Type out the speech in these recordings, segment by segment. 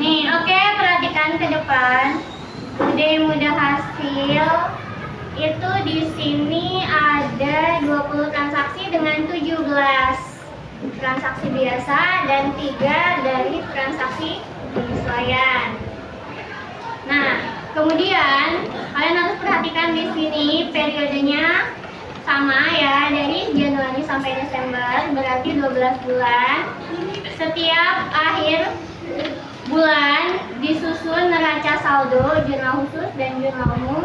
Nih, oke, perhatikan ke depan. Mudah hasil itu di sini ada 20 transaksi dengan 17 transaksi biasa dan 3 dari transaksi penyesuaian. Nah, kemudian kalian harus perhatikan di sini periodenya sama ya, dari Januari sampai Desember, berarti 12 bulan. Setiap akhir bulan disusun neraca saldo, jurnal khusus dan jurnal umum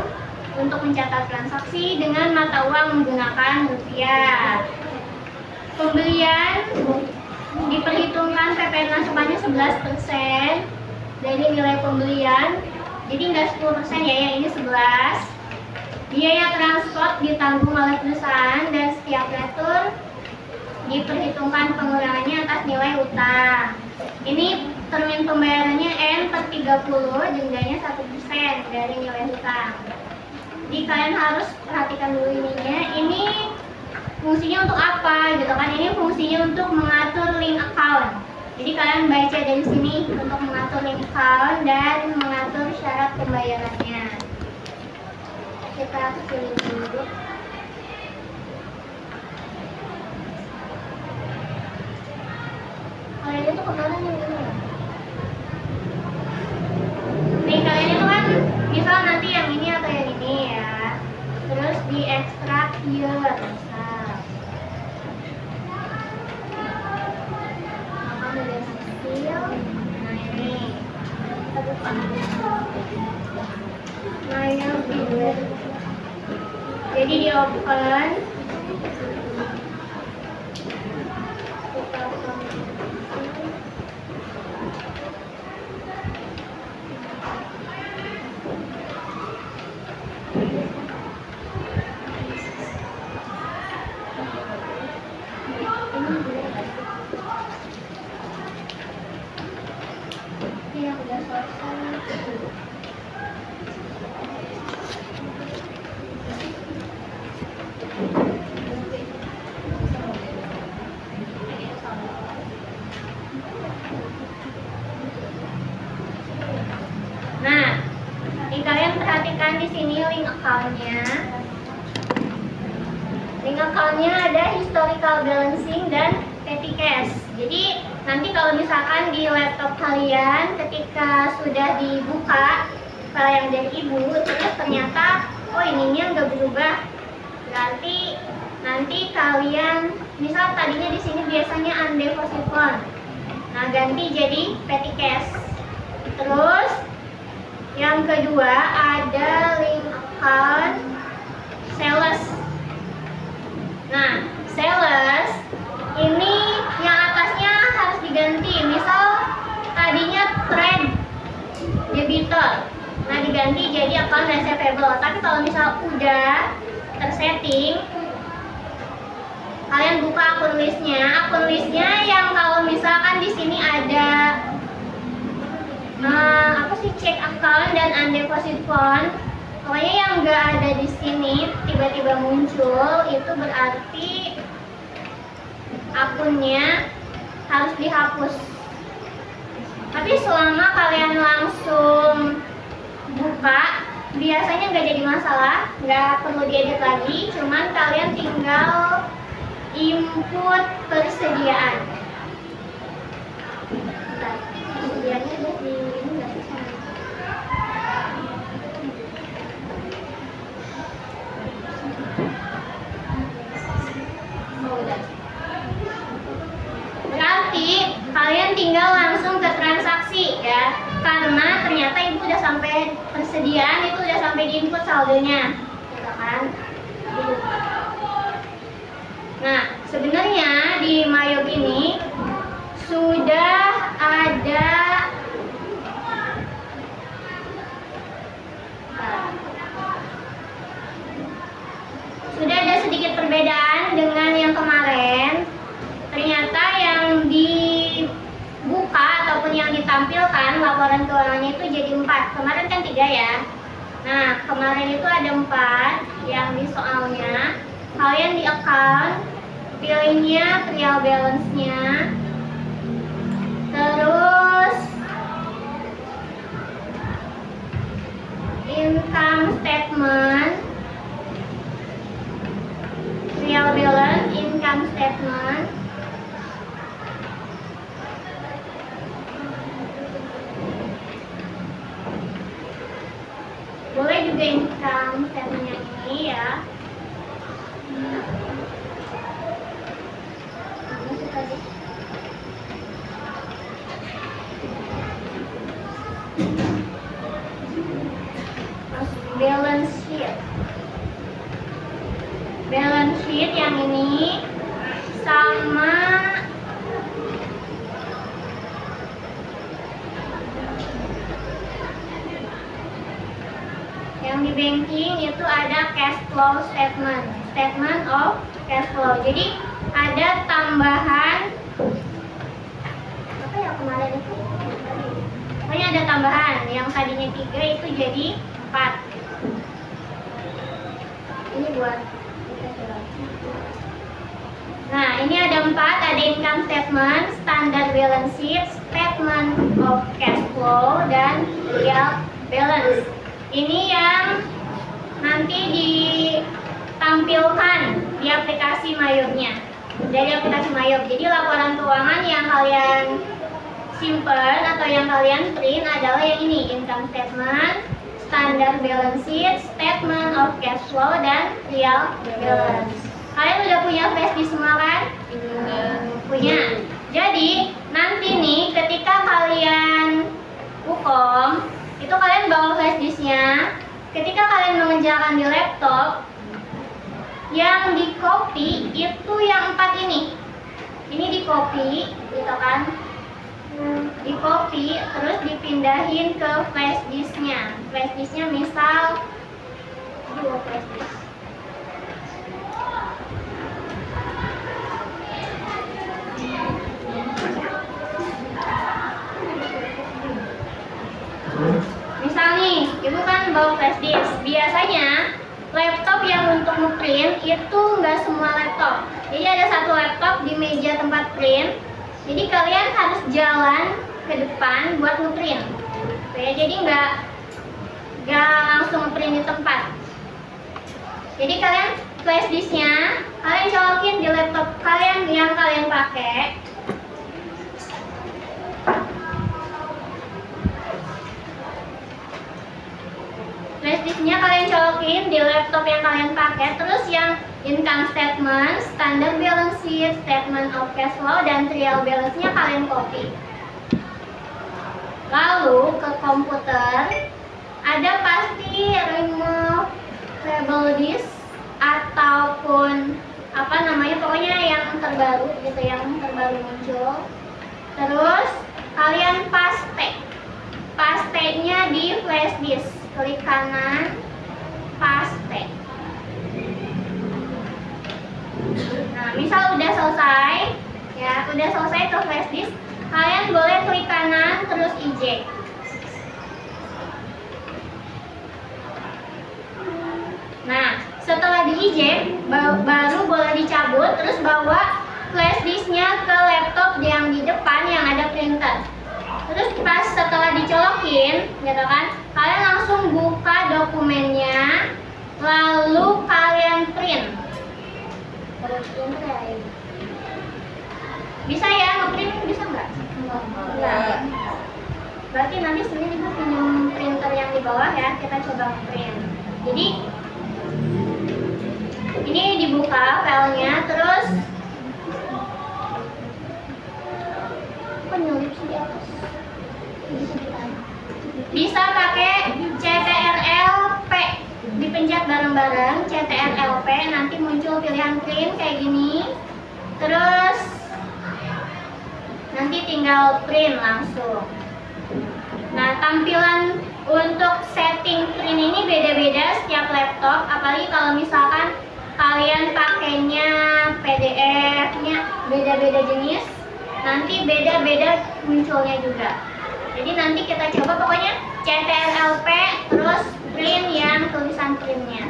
untuk mencatat transaksi dengan mata uang menggunakan rupiah. Pembelian diperhitungkan PPN masukannya 11% dari nilai pembelian, jadi nggak 10% ya, yang ini 11. Biaya transport ditanggung oleh perusahaan dan setiap retur diperhitungkan pengurangannya atas nilai utang. Ini termin pembayarannya N/30, dendanya 1% dari nilai utang. Jadi kalian harus perhatikan dulu ininya. Ini fungsinya untuk apa gitu kan? Ini fungsinya untuk mengatur link account. Jadi kalian baca dari sini untuk mengatur link account dan mengatur syarat pembayarannya. Kita pilih dulu. Kalian itu kemarin yang ini ya? Nih kalian itu kan misal nanti yang ini atau yang ini ya, terus di extract here misal. Maka udah hasil. Nah ini kita buka. Nah yang kedua, jadi di open. Nah, kalian perhatikan di sini link account-nya. Link account-nya ada historical balancing dan petty cash. Jadi nanti kalau misalkan di laptop kalian ketika sudah dibuka file yang dari ibu, terus ternyata oh ininya nggak berubah, berarti nanti kalian misal tadinya di sini biasanya undeposit fund, nah ganti jadi petty cash. Terus yang kedua ada link account sales. Nah, sales ini yang atasnya harus diganti. Misal tadinya trade debitor, nah diganti jadi account receivable. Tapi kalau misal udah tersetting, kalian buka akun listnya. Akun listnya yang kalau misalkan di sini ada check account dan undeposit fund, pokoknya yang nggak ada di sini tiba-tiba muncul, itu berarti akunnya harus dihapus. Tapi selama kalian langsung buka, biasanya nggak jadi masalah, nggak perlu diedit lagi, cuman kalian tinggal input persediaan. Persediaannya ada di ini nggak sih? Berarti kalian tinggal langsung ke transaksi ya, karena ternyata ibu udah sampai persediaan, itu udah sampai di input saldonya, gitu kan? Nah, sebenarnya di Mayog ini sudah ada sedikit perbedaan dengan yang kemarin. Ternyata yang dibuka ataupun yang ditampilkan laporan keuangannya itu jadi 4. Kemarin kan 3 ya. Nah, kemarin itu ada 4 yang di soalnya. Kalian di account pilihnya trial balance-nya. Terus juga income statementnya ini ya. Balance sheet. Balance sheet yang ini sama yang di banking itu ada cash flow statement, statement of cash flow. Jadi ada tambahan apa ya kemarin itu? Pokoknya ada tambahan yang tadinya 3 itu jadi 4. Ini buat nah ini ada 4, ada income statement, standard balance sheet, statement of cash flow, dan real balance. Ini yang nanti ditampilkan di aplikasi Mayobnya, dari aplikasi Mayob. Jadi laporan keuangan yang kalian simpan atau yang kalian print adalah yang ini, income statement, standard balance sheet, statement of cash flow, dan real balance. Kalian udah punya flash disk semua kan? Punya. Jadi nanti nih ketika kalian ukom, itu kalian bawa flash disknya. Ketika kalian mengerjakan di laptop, yang di copy itu yang 4 ini. Ini di copy, gitu kan? Di copy terus dipindahin ke flash disknya. Flash disknya misal dua flash disk. Misal nih, ibu kan bawa flash disk. Biasanya laptop yang untuk ngeprint itu nggak semua laptop. Jadi ada satu laptop di meja tempat print. Jadi kalian harus jalan ke depan buat ngeprint. Oke, jadi nggak langsung ngeprint di tempat. Jadi kalian flash disknya kalian colokin di laptop kalian yang kalian pakai. Flash disknya kalian colokin di laptop yang kalian pakai. Terus yang income statement, standard balance sheet, statement of cash flow, dan trial balance-nya kalian copy. Lalu ke komputer ada pasti removable disk ataupun apa namanya, pokoknya yang terbaru gitu, yang terbaru muncul. Terus kalian pastenya di flash disk, klik kanan, paste. Nah, misal udah selesai, ya udah selesai ke flash disk, kalian boleh klik kanan terus eject. Nah, setelah di eject, baru boleh dicabut, terus bawa flash disknya ke laptop yang di depan yang ada printer. Terus pas setelah dicolokin, gitu kan, kalian langsung buka dokumennya, lalu kalian print. Bisa ya, ngeprint bisa nggak? Enggak. Berarti nanti sendiri ibu pinjam printer yang di bawah ya, kita coba ngeprint. Jadi ini dibuka filenya, terus penyelip di atas. Bisa pakai CTRL-P, dipencet bareng-bareng CTRL-P, nanti muncul pilihan print kayak gini. Terus nanti tinggal print langsung. Nah, tampilan untuk setting print ini beda-beda setiap laptop, apalagi kalau misalkan kalian pakainya PDF-nya beda-beda jenis, nanti beda-beda munculnya juga. Jadi nanti kita coba pokoknya CTRL-P terus print yang tulisan printnya.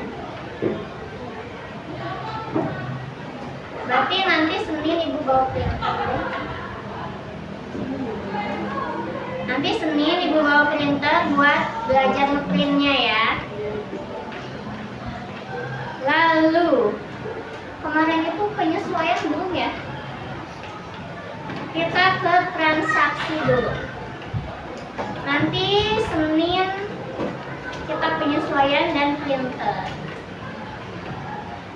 Berarti nanti Senin ibu bawa printer. Nanti Senin ibu bawa printer buat belajar ngeprintnya ya. Lalu kemarin itu penyesuaian belum ya? Kita ke transaksi dulu. Nanti Senin kita penyesuaian penyesuaian dan printer.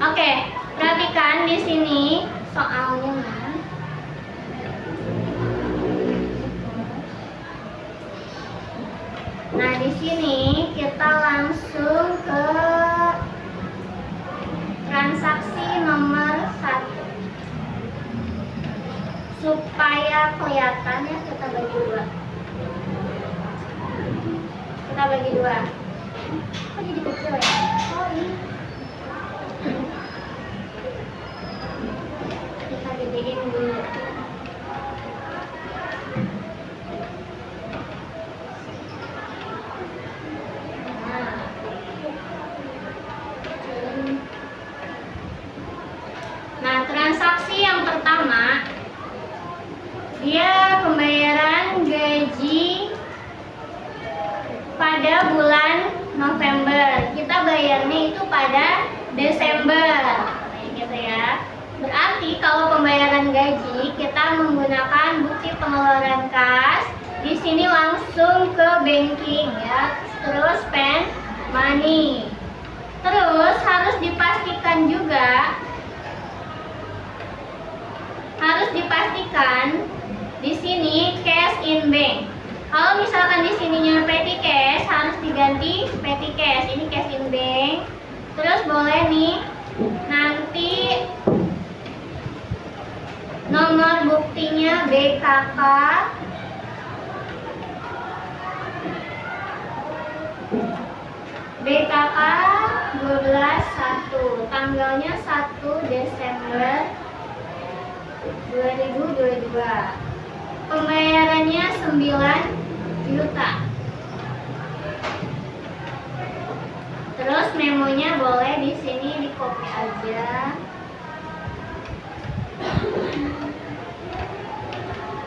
Oke, perhatikan di sini soalnya. Nah, di sini kita langsung ke transaksi nomor 1. Supaya kelihatan ya, kita bagi dua. Kok jadi kecil ya? Oh, ini. Kita gedein dulu. Nah, transaksi yang pertama, dia pembayaran gaji pada bulan November. Kita bayarnya itu pada Desember, gitu ya. Berarti kalau pembayaran gaji kita menggunakan bukti pengeluaran kas, di sini langsung ke banking ya, terus spend money. Terus harus dipastikan juga, di sini cash in bank. Kalau misalkan di sininya petty cash, harus diganti petty cash. Ini cash in bank. Terus boleh nih nanti nomor buktinya BKK. BKK 12/1, tanggalnya 1 Desember 2022. Pembayarannya 9 juta. Terus memonya boleh di sini di copy aja.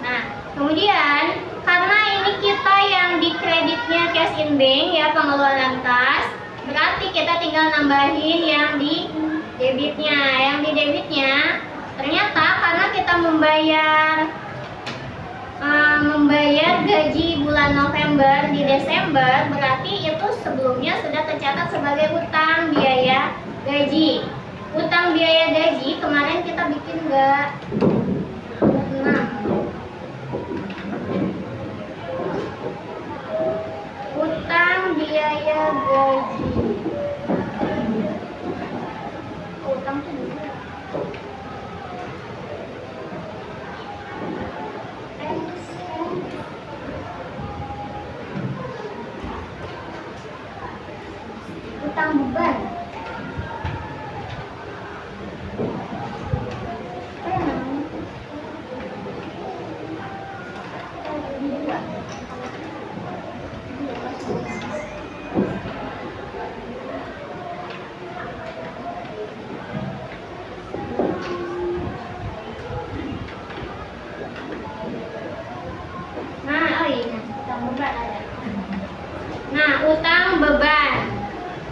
Nah, kemudian karena ini kita yang di kreditnya cash in bank ya, pengeluaran kas, berarti kita tinggal nambahin yang di debitnya. Yang di debitnya ternyata karena kita membayar gaji bulan November di Desember, berarti itu sebelumnya sudah tercatat sebagai utang biaya gaji. Utang biaya gaji kemarin kita bikin enggak? 6. Utang biaya gaji. Utang tuh utang beban. Nah, utang beban.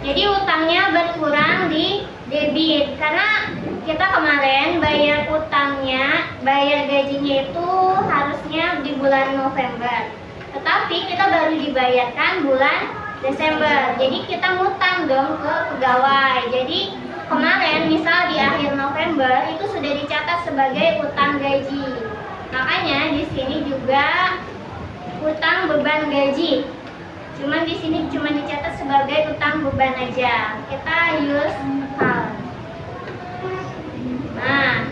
Jadi utangnya berkurang di debit karena kita kemarin bayar utangnya, bayar gajinya itu harusnya di bulan November. Tetapi kita baru dibayarkan bulan Desember. Jadi kita ngutang dong ke pegawai. Jadi kemarin misal di akhir November itu sudah dicatat sebagai utang gaji. Makanya di sini juga utang beban gaji. Cuman di sini cuma dicatat sebagai utang beban aja. Kita use hal. Nah,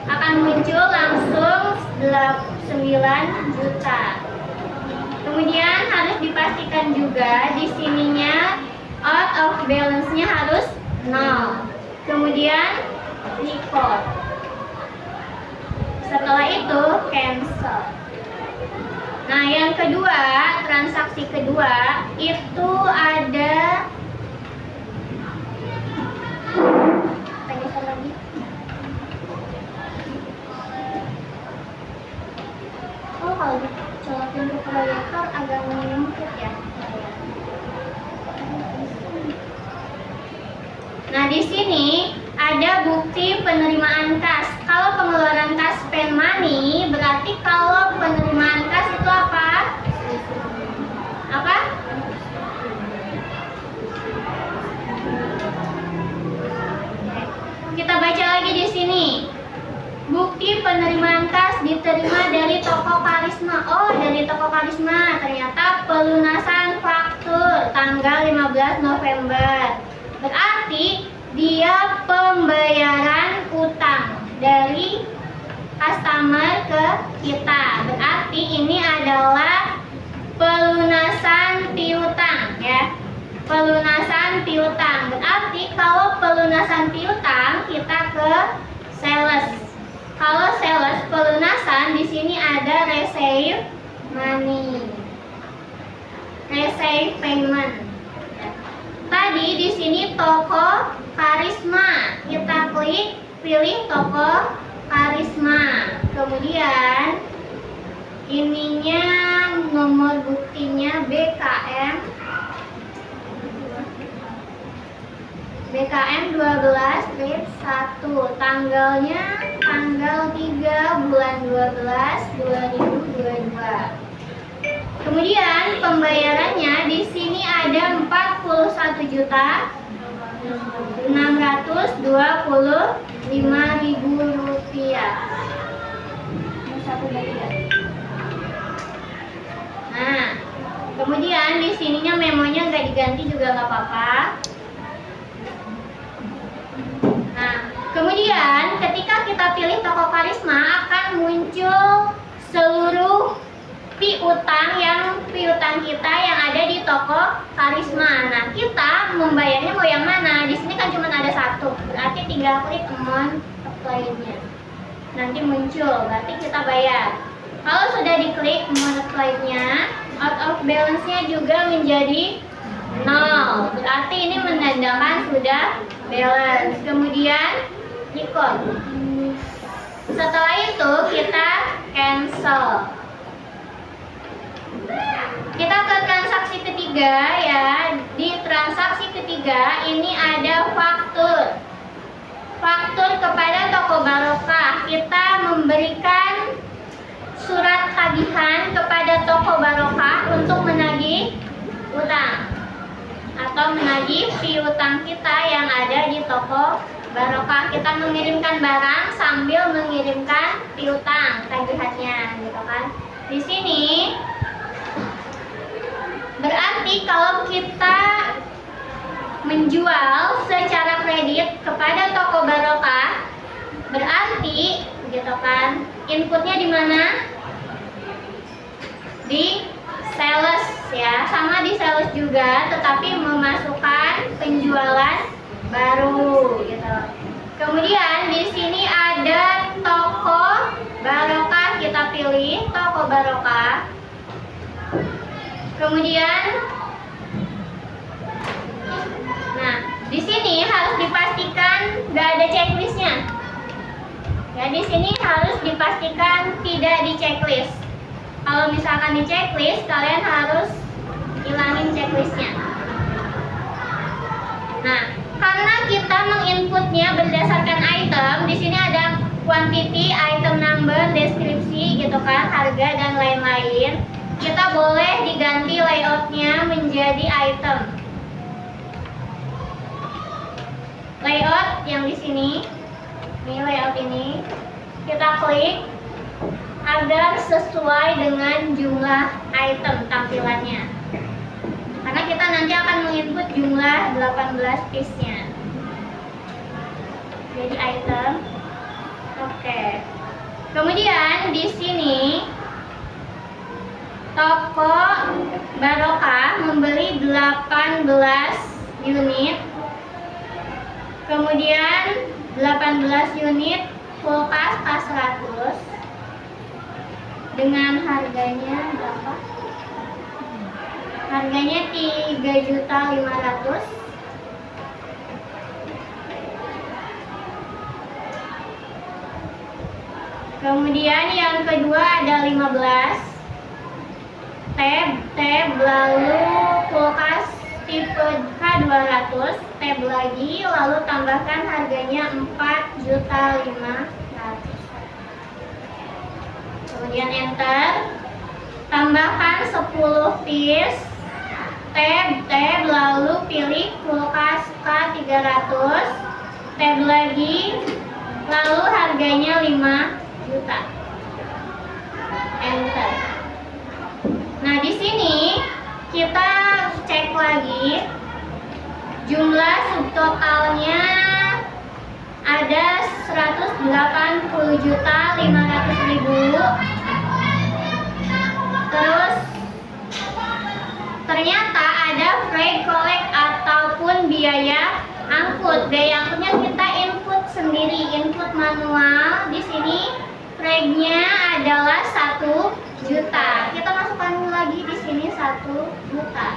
akan muncul langsung 9 juta. Kemudian harus dipastikan juga di sininya out of balance-nya harus 0. Kemudian record. Setelah itu cancel. Nah, yang kedua, transaksi kedua itu ada lagi. Oh, kalau dicolokin ke proyektor agak menyempit ya. Nah, di sini ada bukti penerimaan kas. Kalau pengeluaran kas spend money, berarti kalau penerimaan kas itu apa? Apa? Karisma, ternyata pelunasan faktur tanggal 15 November. Berarti dia pembayaran utang dari customer ke kita. Berarti ini adalah pelunasan piutang ya. Pelunasan piutang. Berarti kalau pelunasan piutang kita ke sales. Kalau sales pelunasan di sini ada receive money. Receive payment. Tadi di sini toko Karisma. Kita klik pilih toko Karisma. Kemudian ininya nomor buktinya BKM 12 strip 1, tanggalnya tanggal 3 bulan 12 2022. Kemudian pembayarannya di sini ada 41.625.000 rupiah. Nah, kemudian di sininya memonya nggak diganti juga nggak apa-apa. Nah, kemudian ketika kita pilih toko Karisma akan muncul seluruh piutang kita yang ada di toko Karisma. Nah, kita membayarnya mau yang mana? Di sini kan cuma ada satu, berarti tinggal klik amount apply-nya. Nanti muncul, berarti kita bayar. Kalau sudah diklik amount apply-nya, out of balance-nya juga menjadi 0. Berarti ini menandakan sudah balance. Kemudian record. Setelah itu kita cancel. Kita ke transaksi ketiga ya. Di transaksi ketiga ini ada faktur. Faktur kepada toko Barokah. Kita memberikan surat tagihan kepada toko Barokah untuk menagih utang atau menagih piutang kita yang ada di toko Barokah. Kita mengirimkan barang sambil mengirimkan piutang tagihannya, gitu kan? Di sini berarti kalau kita menjual secara kredit kepada toko Barokah, berarti, gitu kan? Inputnya di mana? Di sales ya, sama di sales juga, tetapi memasukkan penjualan baru gitu. Kemudian di sini ada toko Barokah, kita pilih toko Barokah. Kemudian, nah di sini harus dipastikan nggak ada checklistnya. Ya, di sini harus dipastikan tidak di checklist. Kalau misalkan di checklist, kalian harus hilangin checklistnya. Nah, karena kita menginputnya berdasarkan item, di sini ada quantity, item number, deskripsi, gitu kan, harga dan lain-lain. Kita boleh diganti layoutnya menjadi item. Layout yang di sini, ini layout ini, kita klik agar sesuai dengan jumlah item tampilannya. Karena kita nanti akan menginput jumlah 18 piece-nya. Jadi item. Oke. Kemudian di sini toko Barokah membeli 18 unit. Kemudian 18 unit kulkas K100 dengan harganya berapa? Harganya 3.500.000. Kemudian yang kedua ada 15 tab, lalu kulkas tipe K200, tab lagi, lalu tambahkan harganya 4.500.000. Kemudian enter, tambahkan 10 piece, tab, lalu pilih kulkas K300, tab lagi, lalu harganya 5 juta. Enter. Nah, di sini kita cek lagi jumlah subtotalnya ada 180.500.000. Terus ternyata ada freight collect ataupun biaya angkut. Biaya angkutnya kita input sendiri, input manual. Di sini freight-nya adalah 1 juta. Kita masukkan lagi di sini 1 juta.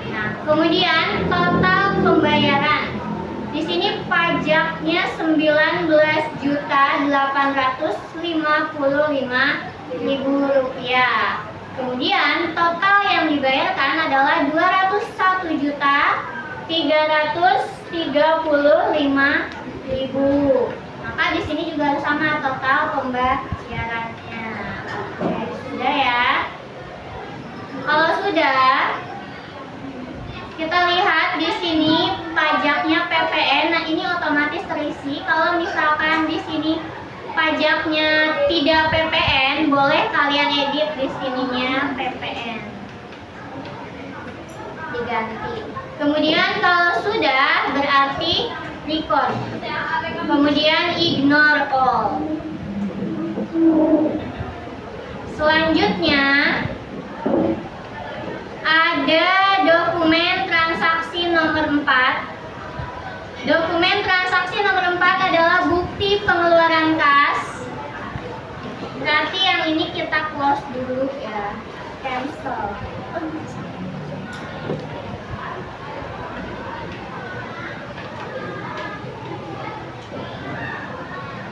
Nah, kemudian total pembayaran. Di sini pajaknya 19.855.000 rupiah. Kemudian total yang dibayarkan adalah 201.335.000. Maka di sini juga sama total pembayarannya. Oke, sudah ya. Kalau sudah, kita lihat di sini pajaknya PPN. Nah, ini otomatis terisi. Kalau misalkan di sini pajaknya tidak PPN, boleh kalian edit di sininya PPN. Diganti. Kemudian kalau sudah berarti record. Kemudian ignore all. Selanjutnya ada dokumen transaksi nomor 4. Dokumen transaksi nomor 4 adalah bukti pengeluaran kas. Berarti yang ini kita close dulu ya. Cancel.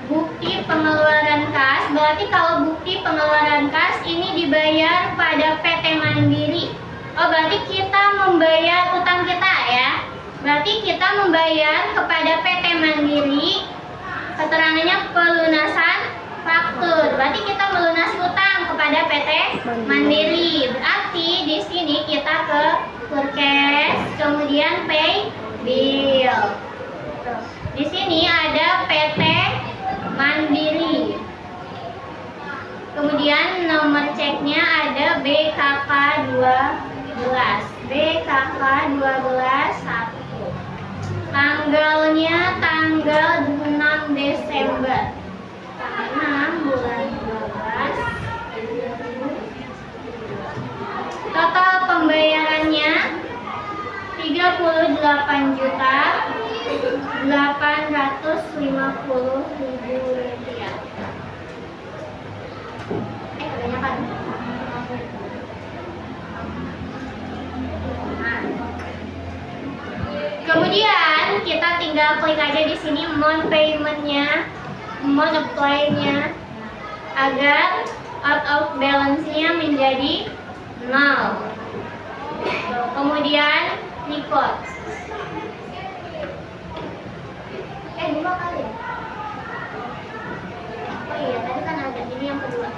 Bukti pengeluaran kas, berarti kalau bukti pengeluaran kas ini dibayar pada PT Mandiri. Oh, berarti kita membayar utang kita ya. Berarti kita membayar kepada PT Mandiri. Keterangannya pelunasan faktur. Berarti kita melunasi utang kepada PT Mandiri. Berarti di sini kita ke purchase, kemudian pay bill. Di sini ada PT Mandiri. Kemudian nomor ceknya ada BKK 12. BKK 12 1. Tanggalnya tanggal 6 Desember. Tanggal 6 bulan 12. Total pembayarannya 38.850.000 rupiah. Kebanyakan. Nah. Kemudian kita tinggal klik aja di sini amount payment-nya, amount apply-nya, agar out of balance-nya menjadi 0. Kemudian record. 2 kali ya? Oh iya, tadi kan ada, ini yang kedua.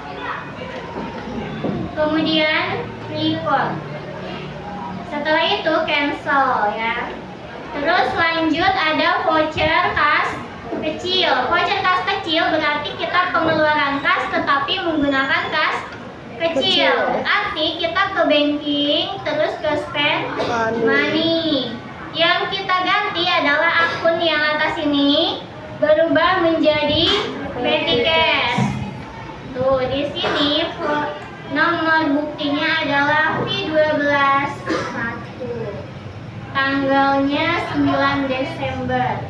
Kemudian record. Setelah itu cancel ya. Terus lanjut ada voucher kas kecil. Voucher kas kecil berarti kita pengeluaran kas tetapi menggunakan kas kecil. Berarti kita ke banking terus ke spend money. Yang kita ganti adalah akun yang atas ini berubah menjadi petty cash. Tuh di sini nomor buktinya adalah V12 1. Tanggalnya 9 Desember.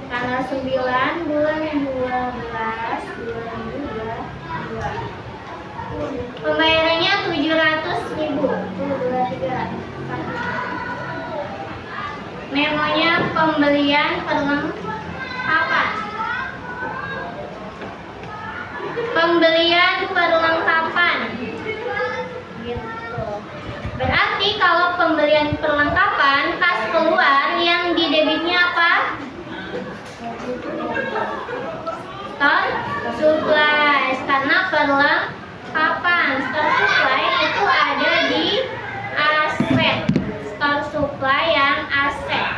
Tanggal 9 bulan 12 2022. Pembayarannya 700.000. Memonya pembelian perlengkapan. Pembelian perlengkapan. Gitu. Berarti kalau pembelian perlengkapan kas keluar yang di debitnya apa? Store supplies, karena perlengkapan. Store supply itu ada di aset. Store supply yang aset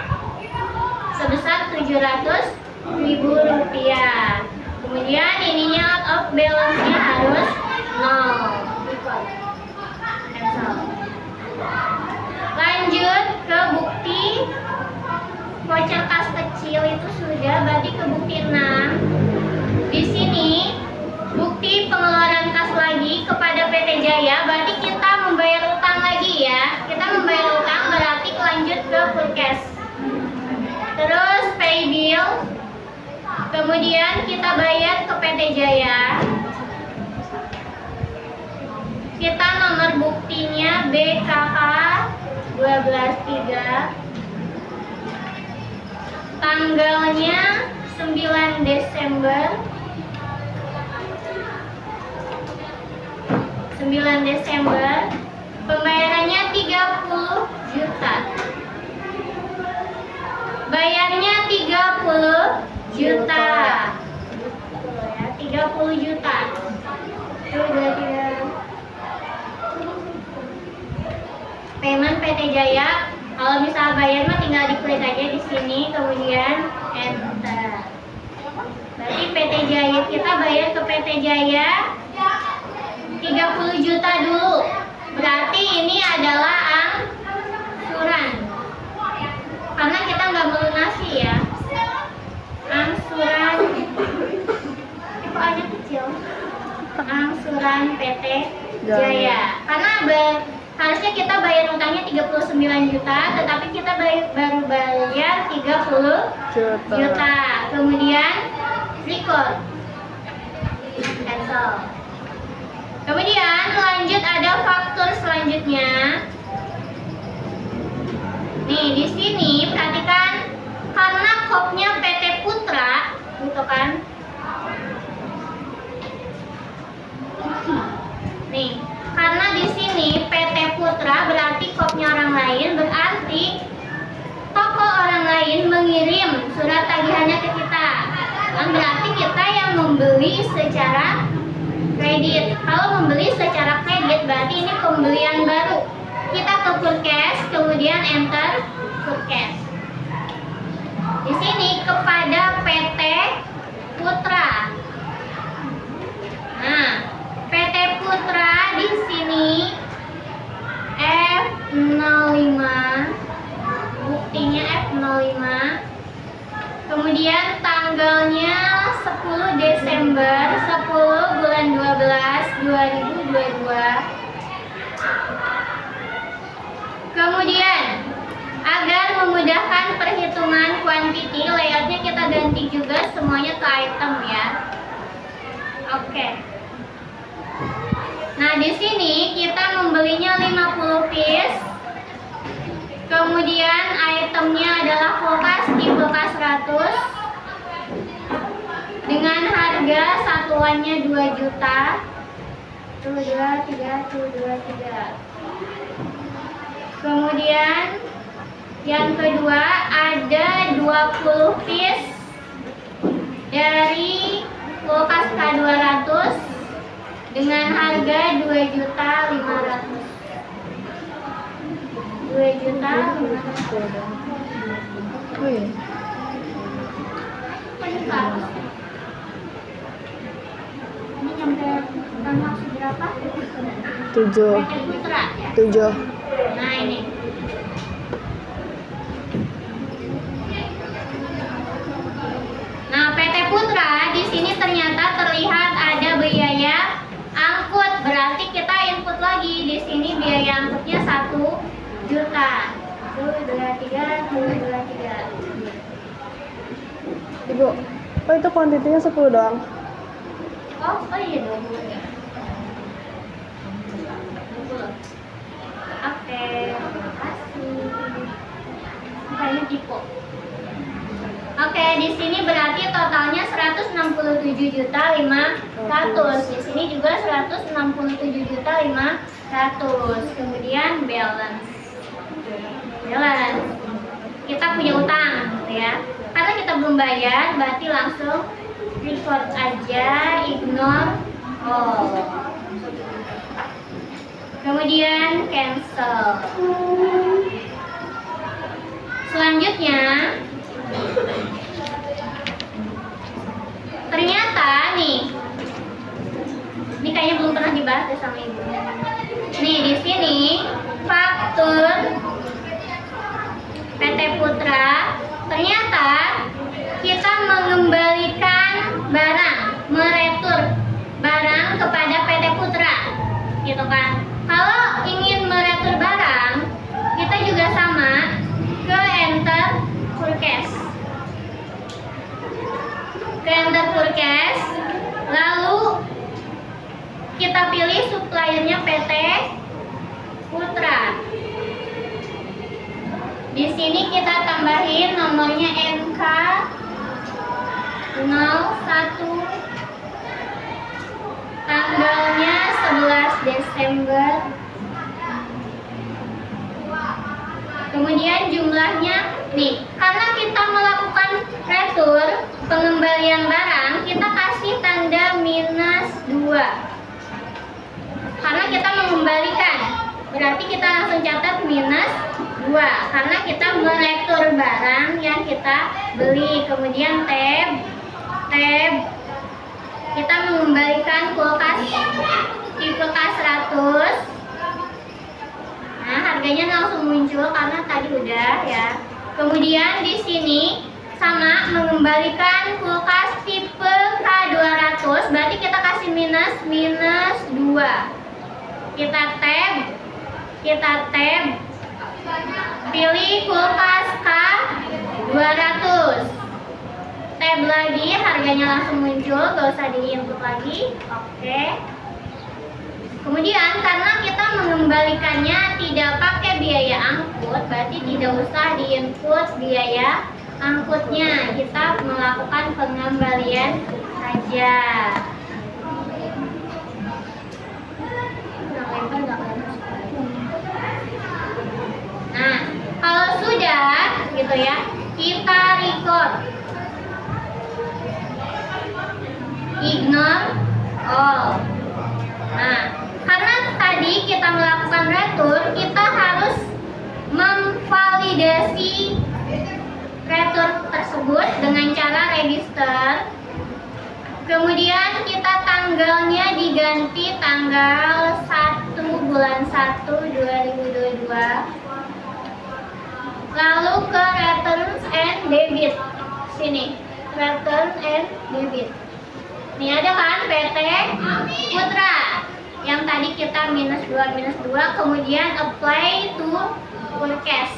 sebesar 700.000 rupiah. Kemudian ininya out of balance-nya harus 0. Cancel. Lanjut ke bukti voucher kas kecil itu sudah, berarti ke bukti 6. Di sini bukti pengeluaran kas lagi kepada PT Jaya, berarti kita membayar utang lagi ya. Kita membayar utang berarti lanjut ke full cash. Terus pay bill. Kemudian kita bayar ke PT Jaya. Kita nomor buktinya BKK 123. Tanggalnya 9 Desember. 9 Desember. Pembayarannya 30 juta. Bayarnya 30 juta. 30 juta. Payment PT Jaya. Kalau misal bayar mah tinggal diklik aja di sini, kemudian enter. Berarti PT Jaya, kita bayar ke PT Jaya 30 juta dulu. Berarti ini adalah angsuran. Karena kita nggak melunasi ya. Angsuran. Kok aja kecil? Angsuran PT Jaya. Karena harusnya kita bayar utangnya 39 juta, tetapi kita baru bayar 30 juta. Kemudian record. Cancel. Kemudian lanjut ada faktur selanjutnya. Nih di sini perhatikan, karena kopnya PT Putra, gitu kan? Nih, karena di sini PT Putra berarti kopnya orang lain, berarti toko orang lain mengirim surat tagihannya ke kita. Dan berarti kita yang membeli secara kredit. Kalau membeli secara kredit berarti ini pembelian baru. Kita ke full cash, kemudian enter full cash. Di sini kepada PT Putra. Nah, PT Putra di sini F05, buktinya F05. Kemudian tanggalnya 10 Desember 10 bulan 12 2022. Kemudian agar memudahkan perhitungan quantity, layoutnya kita ganti juga semuanya ke item ya. Oke. Nah di sini kita membelinya 50 piece. Kemudian itemnya adalah kulkas di kulkas 100 dengan harga satuannya 2 juta. 2, 3. Kemudian yang kedua ada 20 piece dari kulkas K200 dengan harga 2.500.000. 2.500.000. Oh iya. Ini nyampe transaksi berapa? 7. PT Putra ya? 7. Nah ini. Nah PT Putra di sini ternyata terlihat ada biaya angkut, berarti kita input lagi di sini biaya angkutnya 1 juta. 1, 2, 3. Ibu, oh itu kuantitinya 10 doang? Oh iya 20 ya. 20. Oke, terima kasih. Kayaknya tipe. Oke, di sini berarti totalnya 167.500.000. Di sini juga 167.500.000. Kemudian balance. Kita punya utang, gitu ya. Karena kita belum bayar, berarti langsung record aja, ignore all. Kemudian cancel. Selanjutnya ternyata nih dibahas deh sama ibu. Nih di sini faktur PT Putra, ternyata kita mengembalikan barang, meretur barang kepada PT Putra, gitu kan. Kalau ingin meretur barang, kita juga sama, ke enter forecast. Ke enter forecast, lalu kita pilih suppliernya PT Putra. Di sini kita tambahin nomornya NK 01, tanggalnya 11 Desember. Kemudian jumlahnya nih, karena kita melakukan retur pengembalian barang, kita kasih tanda -2. Karena kita mengembalikan, berarti kita langsung catat -2 karena kita meretur barang yang kita beli. Kemudian tab kita mengembalikan kulkas tipe K100. Nah, harganya langsung muncul karena tadi udah ya. Kemudian di sini sama mengembalikan kulkas tipe K200, berarti kita kasih -2. Kita tab, pilih kulkas K200. Tab lagi, harganya langsung muncul, gak usah di-input lagi. Oke. Kemudian karena kita mengembalikannya tidak pakai biaya angkut, berarti tidak usah di-input biaya angkutnya. Kita melakukan pengembalian saja. Nah, kalau sudah gitu ya, kita record. Ignore all. Nah, karena tadi kita melakukan retur, kita harus memvalidasi retur tersebut dengan cara register. Kemudian kita tanggalnya diganti tanggal 1 bulan 1 2022. Lalu ke returns and debit. Sini, return and debit. Ini ada kan PT Putra yang tadi kita -2, kemudian apply to forecast.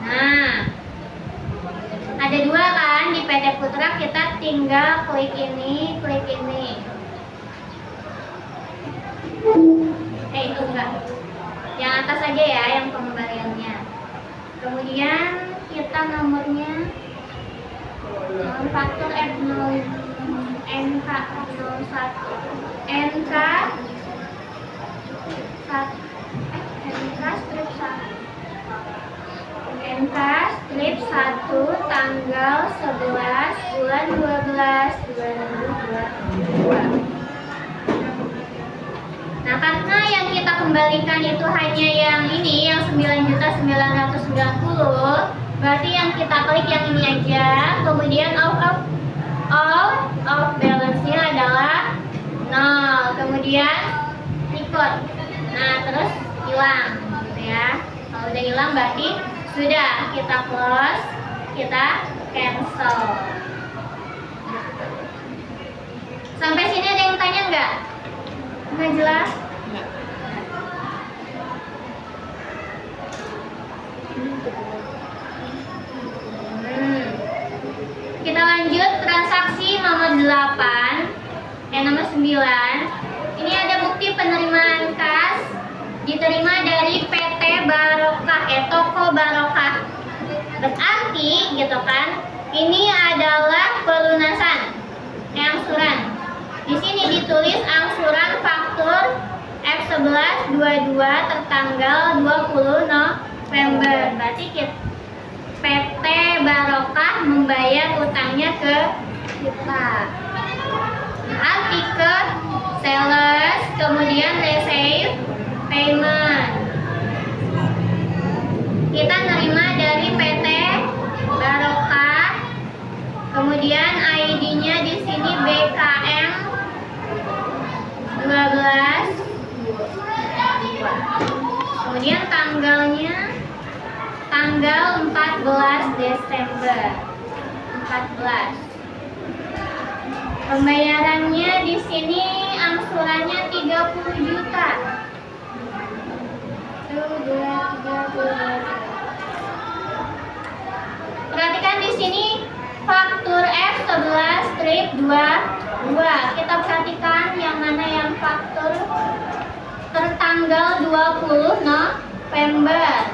Nah, ada 2 kan di PT Putra, kita tinggal klik ini. Itu enggak. Yang atas aja ya, yang pengembaliannya. Kemudian kita nomornya faktur F0 NK 01 NK strip 1 tanggal 11 bulan 12 2022. Nah, karena yang kita kembalikan itu hanya yang ini, yang 9.990.000, berarti yang kita klik yang ini aja. Kemudian out of balance-nya adalah 0. Kemudian record. Nah, terus hilang gitu ya. Kalau udah hilang berarti sudah, kita close, kita cancel. Sampai sini ada yang tanya nggak? Nggak jelas? Kita lanjut transaksi nomor 8 nomor 9. Ini ada bukti penerimaan kas diterima dari PT Barokah, toko Barokah. Berarti gitu kan, ini adalah pelunasan angsuran. Di sini ditulis angsuran faktur F1122 tertanggal 20 November. Berarti PT Barokah membayar utangnya ke kita. Berarti ke sales, kemudian receive payment. Kita nerima dari PT Barokah. Kemudian ID-nya di sini BKM 14 Desember. 14. Pembayarannya di sini angsurannya 30 juta. Perhatikan di sini faktur F11 strip 22. Kita perhatikan yang mana yang faktur tertanggal 20 November.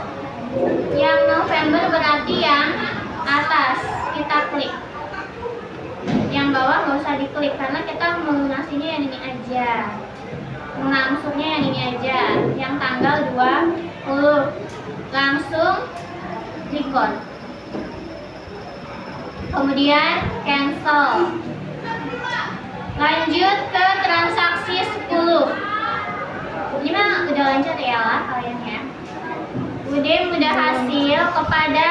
Yang November berarti yang atas. Kita klik. Yang bawah nggak usah diklik karena kita melunasinya yang ini aja. Mengangsurnya yang ini aja. Yang tanggal 20. Langsung record. Kemudian cancel. Lanjut ke transaksi 10. Ini mah udah lanjut ya lah kalian ya. Udah mudah hasil kepada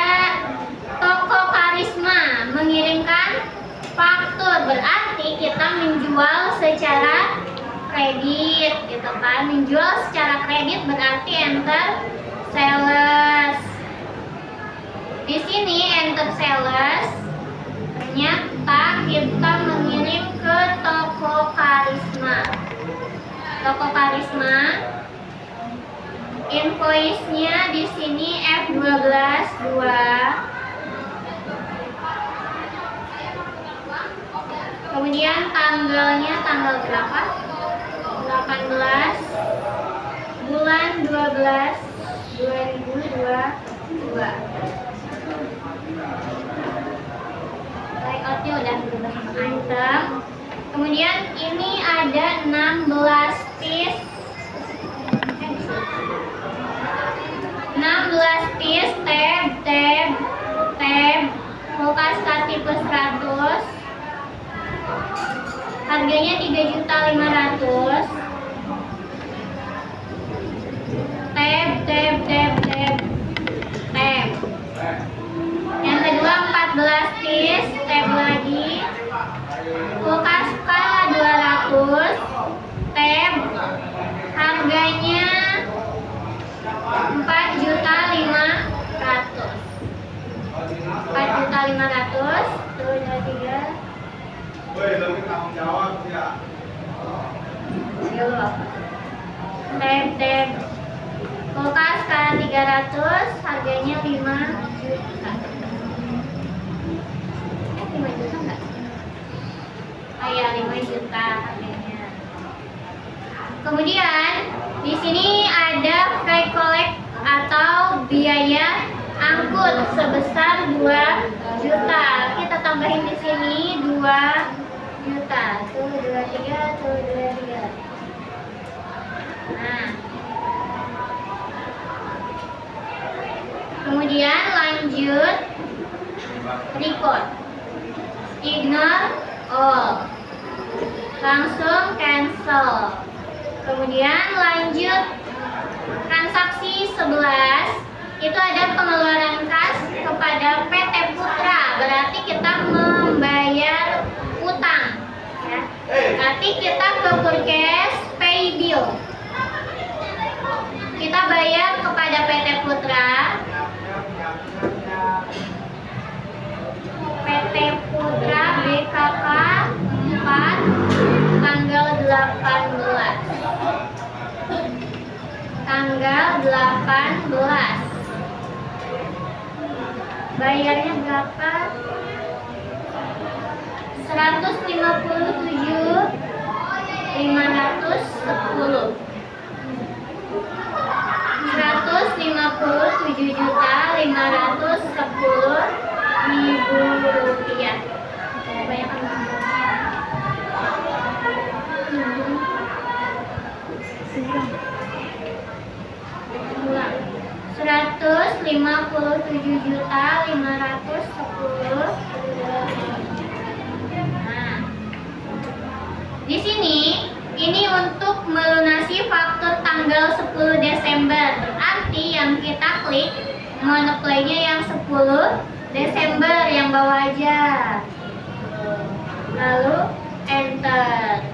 toko Karisma mengirimkan faktur, berarti kita menjual secara kredit gitu kan. Menjual secara kredit berarti enter sales. Di sini enter sales. Ternyata kita mengirim ke toko Karisma. Toko Karisma. Invoice-nya di sini F12 2. Kemudian tanggalnya tanggal berapa? 18 bulan 12 2022. Layoutnya udah berubah sama item. Kemudian ini ada 16 piece 16 piece tab kulkas tipe 100. Harganya 3.500.000. Tab. Yang kedua 14 piece tab lagi. Kulkas skala 200. Tab. Harganya 4.500.000. 4.500.000. Tuh 23. Woi, lebih tanggung jawab ya. Tab. Kulkas skala 300, harganya 5 juta. 5 juta enggak? Oh iya, 5 juta harganya. Kemudian di sini ada free collect atau biaya angkut sebesar 2 juta. Kita tambahin di sini 2 juta. Tuh 23, tuh 23. Nah. Kemudian lanjut record. Ignore all. Langsung cancel. Kemudian lanjut transaksi 11. Itu ada pengeluaran kas kepada PT Putra. Berarti kita membayar utang ya. Berarti kita ke purchase pay bill. Kita bayar kepada PT Putra. PT Putra BKK 4 tanggal 18. Tanggal 18. Bayarnya berapa? 157.510. 157.510.000 rupiah. Banyak ulang. 157.510. Nah, di sini ini untuk melunasi faktur tanggal 10 Desember. Berarti yang kita klik monoplaynya yang 10 Desember yang bawah aja. Lalu enter.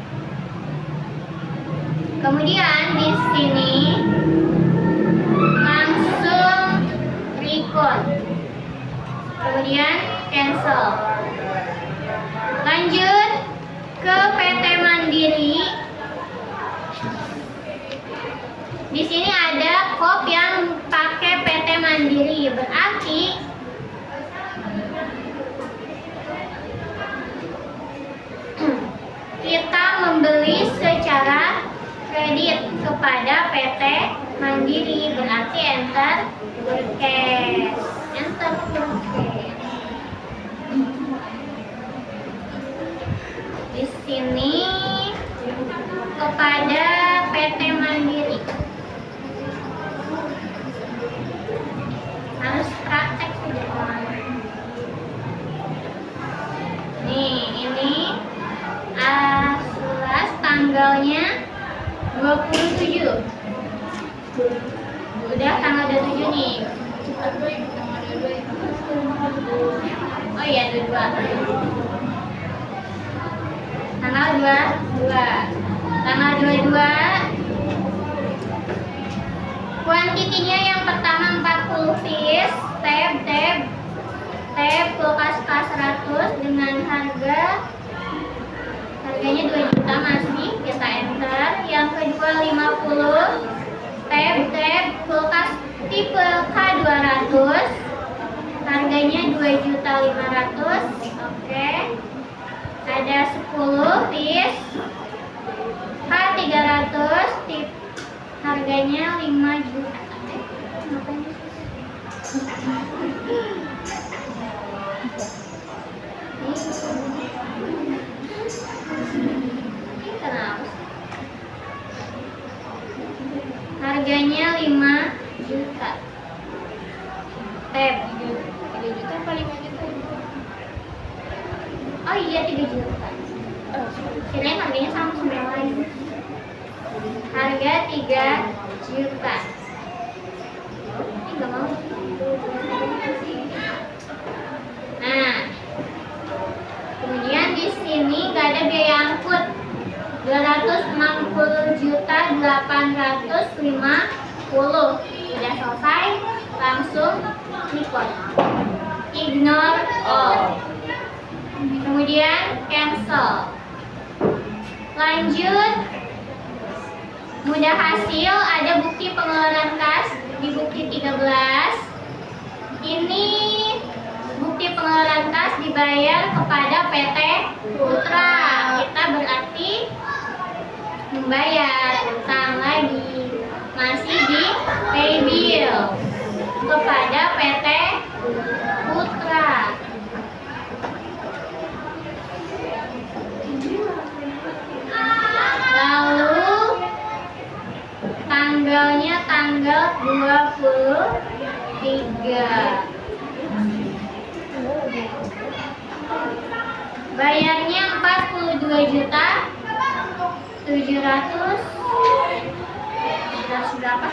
Kemudian di sini langsung record. kemudian cancel. Lanjut ke PT Mandiri. Di sini ada kop yang pakai PT Mandiri, berarti kita membeli secara kredit kepada PT Mandiri, berarti enter cash. Enter cash. Di sini kepada PT Mandiri. Harus praktek sudah. Nih, ini surat tanggalnya 27. Udah tanggal 27 nih. Oh iya, 22. Tanggal 22. Tanggal 22. Kuantitinya yang pertama 40 piece, tab kulkas K100 dengan harganya 2 juta masih, kita enter. Yang kedua 50 tab kulkas tipe K200, harganya 2.500.000. Oke. Ada 10 piece K300 tip, harganya 5 juta. Harganya 5 juta. Tab 3 juta apa 5 juta? Oh iya, 3 juta. Kirain harganya sama semua lagi. Harga 3 juta. Ini nggak mau. Nah, kemudian di sini nggak ada biaya angkut. 260.850. Sudah selesai, langsung klik on. Ignore all. Kemudian cancel. Lanjut, mudah hasil, ada bukti pengeluaran kas di bukti 13. Ini bukti pengeluaran kas dibayar kepada PT Putra. Kita berarti membayar utang lagi, masih di pay bill kepada PT Putra. Lalu tanggalnya tanggal 23. Bayarnya 42 juta 700 berapa?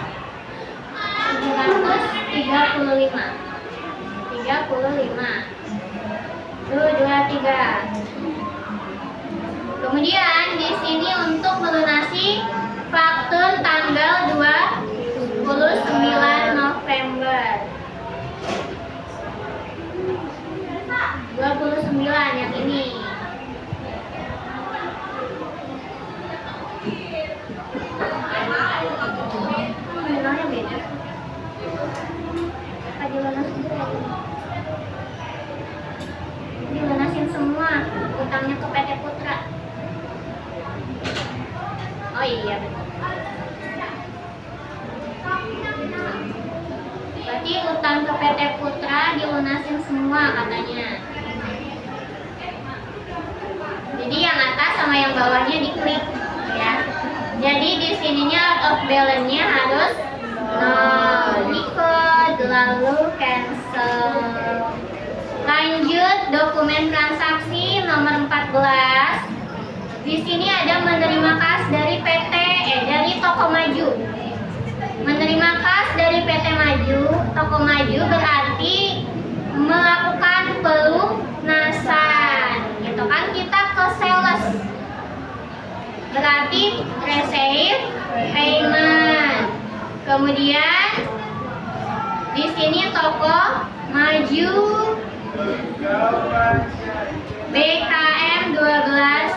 735. 35. 23. Kemudian di sini untuk melunasi faktur tanggal 29 November. 29 yang ini. Nominalnya beda. Apa dilunasin? Dilunasin semua utangnya ke PT Putra. Oh iya betul. Berarti utang ke PT Putra dilunasin semua katanya. Jadi yang atas sama yang bawahnya diklik ya. Jadi di sininya out of balance-nya harus record lalu cancel. Lanjut dokumen transaksi nomor 14. Di sini ada menerima kas dari dari Toko Maju. Menerima kas dari PT Maju, Toko Maju berarti melakukan pelunasan. Gitu kan, kita ke sales. Berarti receive payment. Kemudian di sini Toko Maju BKM 12.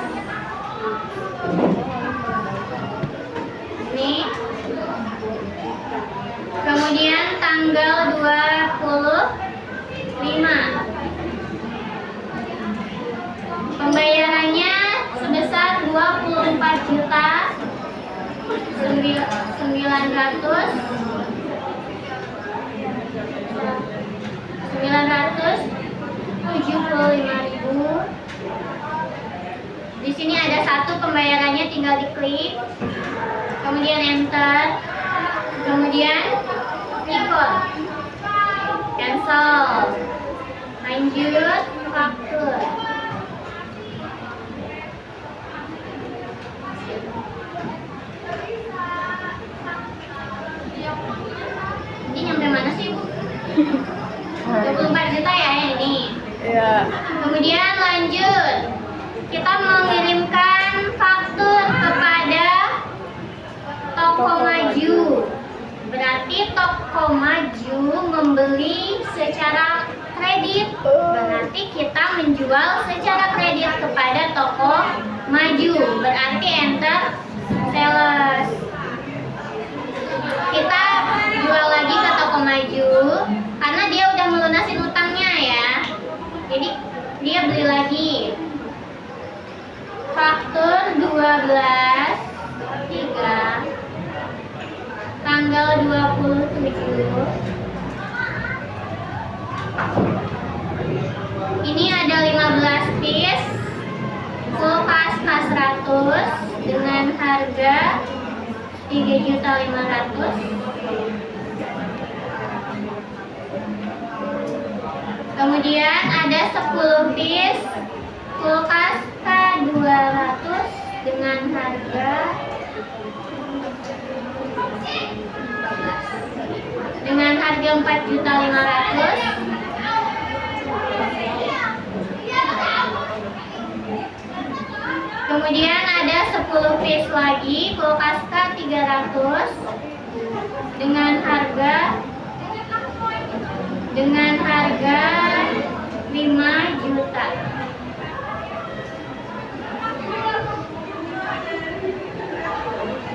Nih. Kemudian tanggal 25. Pembayarannya sebesar 24 juta 975.000. Di sini ada satu pembayarannya, tinggal diklik, kemudian enter, kemudian ikut, cancel, lanjut, faktur. Ini nyampe mana sih, Bu? 24 juta ya ini. Iya. Kemudian lanjut, kita mengirimkan faktur kepada Toko Maju. Berarti Toko Maju membeli secara kredit. Berarti kita menjual secara kredit kepada Toko Maju. Berarti enter sales. Kita jual lagi ke Toko Maju karena dia udah melunasin utangnya ya. Jadi dia beli lagi. Faktur 12/3 tanggal 27. Ini ada 15 piece kulkas K100 dengan harga 3.500.000. Kemudian ada 10 piece kulkas K200 dengan harga 4.500.000. Kemudian ada 10 piece lagi kulkas K300 dengan harga 5 juta.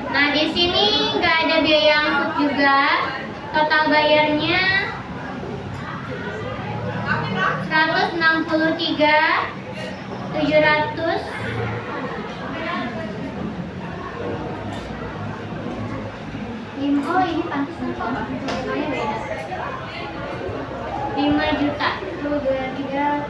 Nah, di sini nggak ada biaya angkut juga. Total bayarnya 163.700. Oh, ini pantesan kok. Namanya beda. 5 juta. 23.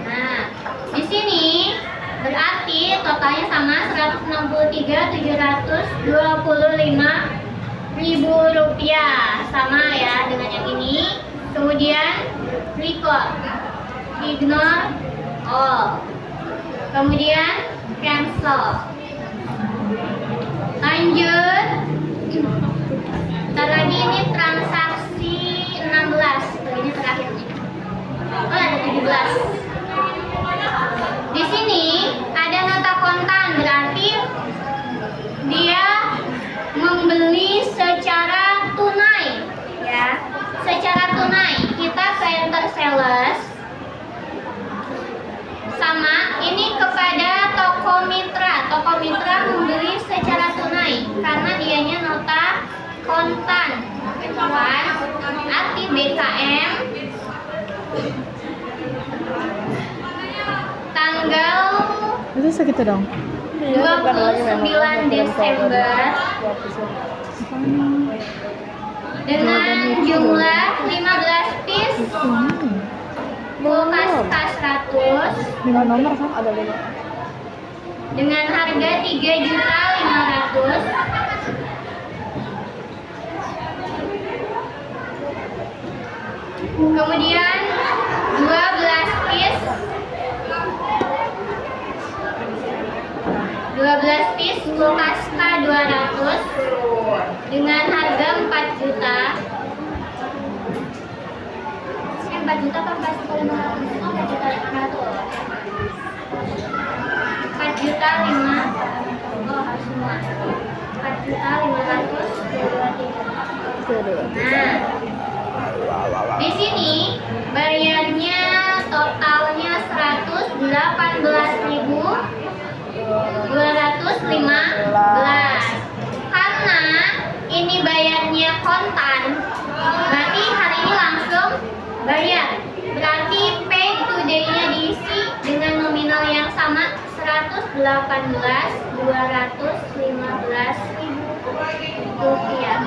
Nah, di sini berarti totalnya sama 163.725.000 rupiah, sama ya dengan yang ini. Kemudian record, ignore all, kemudian cancel. Lanjut. Ntar lagi ini transaksi 16. Ini terakhir nih. Oh, ada 17. Di sini ada nota kontan, berarti dia membeli secara tunai ya. Secara tunai kita ke enter sales. Sama ini kepada Toko Mitra. Toko Mitra membeli secara tunai karena dianya nota kontan. Kan? Arti BKM tanggal Itu segitu dong. 29 Desember dengan jumlah 15 piece kulkas K100 5 nomor kan ada 5. dengan harga 3.500.000. Kemudian 12 piece kulkas K200 dengan harga 4 juta. 4 juta apa 4 juta 500? Oh, 4 juta 500. 4 juta 5. Oh, harus semua. 4 juta 500. Nah, di sini Bayarnya totalnya 118.215. Karena ini bayarnya kontan, berarti hari ini langsung bayar. Berarti pay today-nya diisi dengan nominal yang sama 118.215.000 rupiah.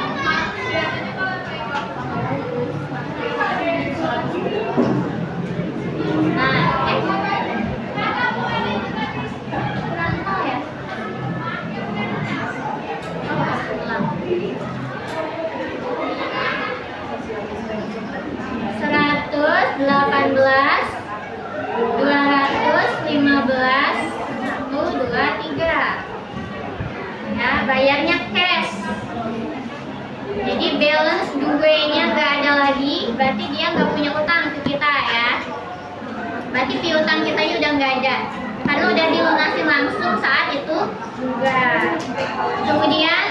Ya, bayarnya cash. Jadi balance due-nya nggak ada lagi, berarti dia nggak punya utang ke kita ya. Berarti piutang kita udah nggak ada, karena udah dilunasi langsung saat itu juga. Kemudian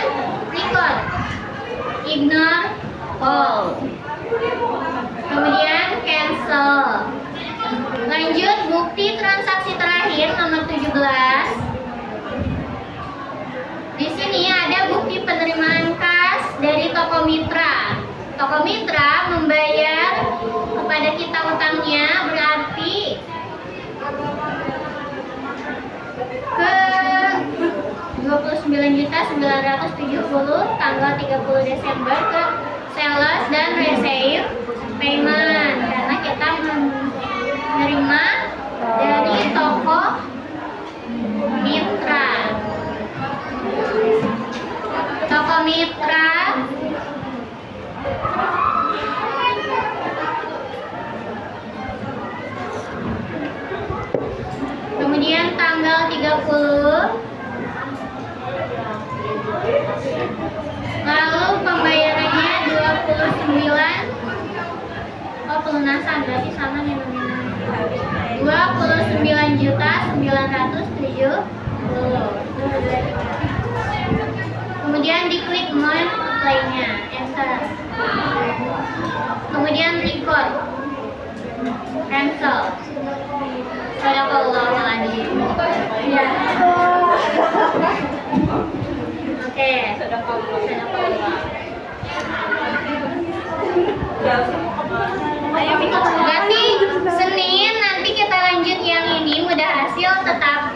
record, ignore all. Kemudian cancel. Lanjut bukti transaksi terakhir nomor 17. Di sini ada bukti penerimaan kas dari toko mitra. Toko mitra membayar kepada kita utangnya berarti ke 29.970 tanggal 30 Desember ke sales dan receive payment, karena kita menerima dari toko mitra. Toko mitra kemudian tanggal 30, lalu pembayarannya 29. Pelunasan berarti sama nih nominalnya 29.970. Kemudian diklik multiply-nya, enter. Kemudian record, cancel. Sadaqallahul-adzim. Ya. Oke. Sadaqallah. Berarti Senin nanti kita lanjut yang ini mudah hasil, tetap